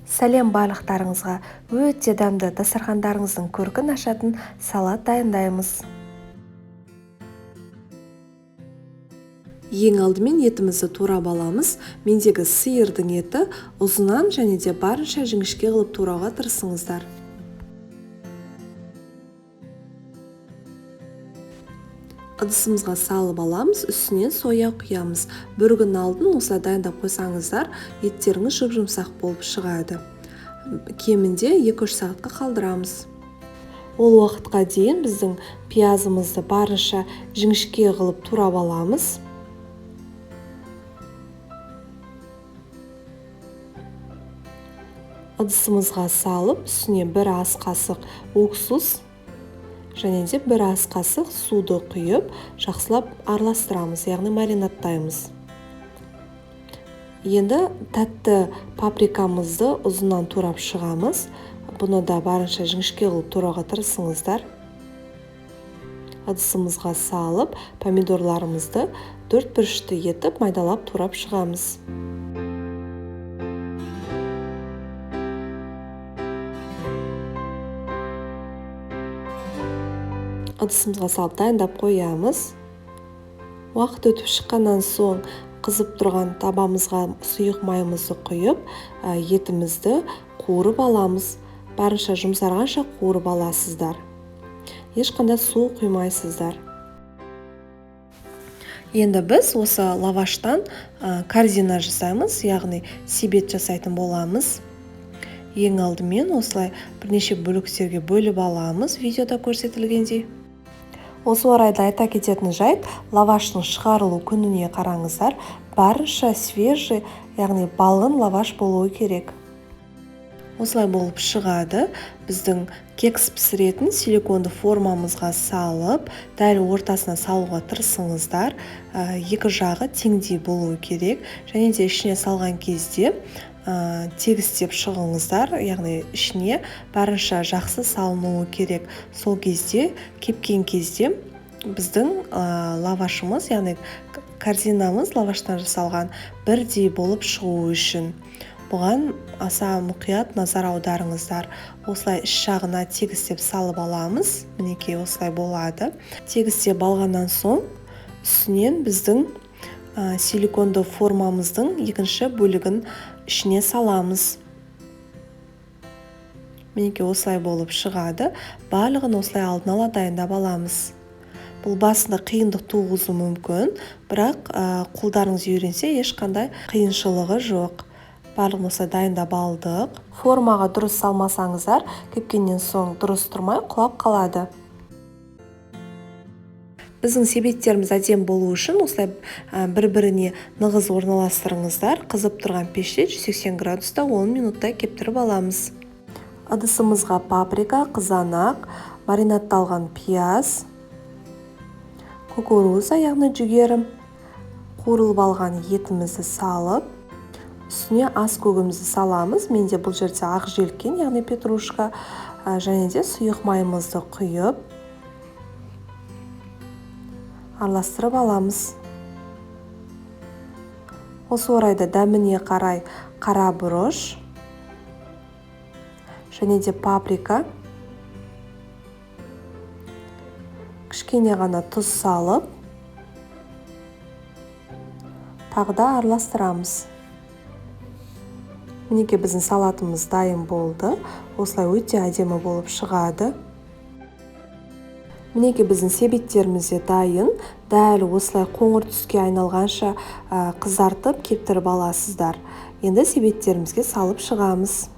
Сәлем барлықтарыңызға. Өте дәмді дастархандарыңыздың көркін ашатын салат дайындаймыз. Ең алдымен етімізді турап аламыз. Мендегі сиырдың еті ұзыннан және де барынша жіңішке қылып турауға тырысыңыздар. Ыдысымызға салып аламыз, үстіне соя құямыз. Бір күн алдын осылай дайындап қойсаңыздар, еттеріңіз жұп-жұмсақ болып шығады. Кемінде 2-3 сағатқа қалдырамыз. Ол уақытқа дейін біздің пиязымызды барынша жіңішке қылып турап аламыз. Ыдысымызға салып, үстіне 1 ас қасық уксус және де 1 ас қасық суды құйып, жақсылап араластырамыз, яғни маринадтаймыз. Енді тәтті паприкамызды ұзыннан турап шығамыз. Бұны да барынша жіңішке қылып турауға тырысыңыздар. Ыдысымызға салып, помидорларымызды 4 бүрішті етіп майдалап турап шығамыз. Ыдысымызға салып дайындап қоямыз. Уақыт өтіп шыққаннан соң қызып тұрған табамызға сұйық майымызды құйып, етімізді қуырып аламыз. Барынша жұмсарғанша қуырып аласыздар. Ешқандай су құймайсыздар. Енді біз осы лаваштан корзина жасаймыз, яғни себет жасайтын боламыз. Ең алдымен осылай бірнеше бөліктерге бөліп аламыз, видеода көрсетілгендей. Осы орайда айта кететін жайт, лаваштың шығарылу күніне қараңыздар, барынша свежий, яғни балғын лаваш болуы керек. Осылай болып шығады. Біздің кекс пісіретін силиконды формамызға салып, дәл ортасына салуға тырысыңыздар. Екі жағы теңдей болуы керек, және де ішіне салған кезде тегістеп шығыңыздар, яғни ішіне барынша жақсы салынуы керек. Сол кезде, кепкен кезде біздің лавашымыз, яғни корзинамыз лаваштан жасалған бірдей болып шығуы үшін. Бұған аса мұқият назар аударыңыздар. Осылай іш жағына тегістеп салып аламыз. Мінекей осылай болады. Тегістеп алғаннан соң үстінен біздің силиконды формамыздың екінші бөлігін ішіне саламыз. Мінекей осылай болып шығады. Барлығын осылай алдын ала дайындап аламыз. Бұл басында қиындық туғызуы мүмкін, бірақ қолдарыңыз үйренсе ешқандай қиыншылығы жоқ. Барлығын осылай дайындап алдық. Формаға дұрыс салмасаңыздар, кепкеннен соң дұрыс тұрмай құлап қалады. Біздің себеттеріміз әдемі болу үшін осылай бір-біріне нығыз орналастырыңыздар. Қызып тұрған пеште 180 градуста 10 минутта кептіріп аламыз. Ыдысымызға паприка, қызанақ, маринадталған пияз, кукуруза, яғни жүгері, қуырылып алған етімізді салып, үстіне ас көгімізді саламыз. Менде бұл жерде ақ желкен, яғни петрушка, және де сұйық майымызды құйып, араластырып аламыз. Осы орайда дәміне қарай қара бұрыш және де паприка, кішкене ғана тұз салып, тағы да араластырамыз. Мінекей біздің салатымыз дайын болды. Осылай өте әдемі болып шығады. Мінекей біздің себеттеріміз де дайын. Дәл осылай қоңыр түске айналғанша қызартып кептіріп аласыздар. Енді себеттерімізге салып шығамыз.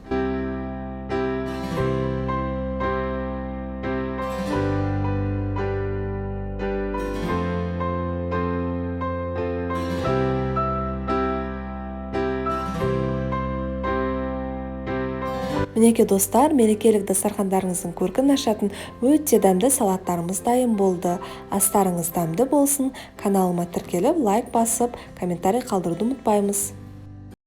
Мінекей достар, мерекелік дастархандарыңыздың көркін ашатын өте дәмді салаттарымыз дайын болды. Астарыңыз дәмді болсын. Каналыма тіркеліп, лайк басып, комментарий қалдыруды ұмытпаймыз.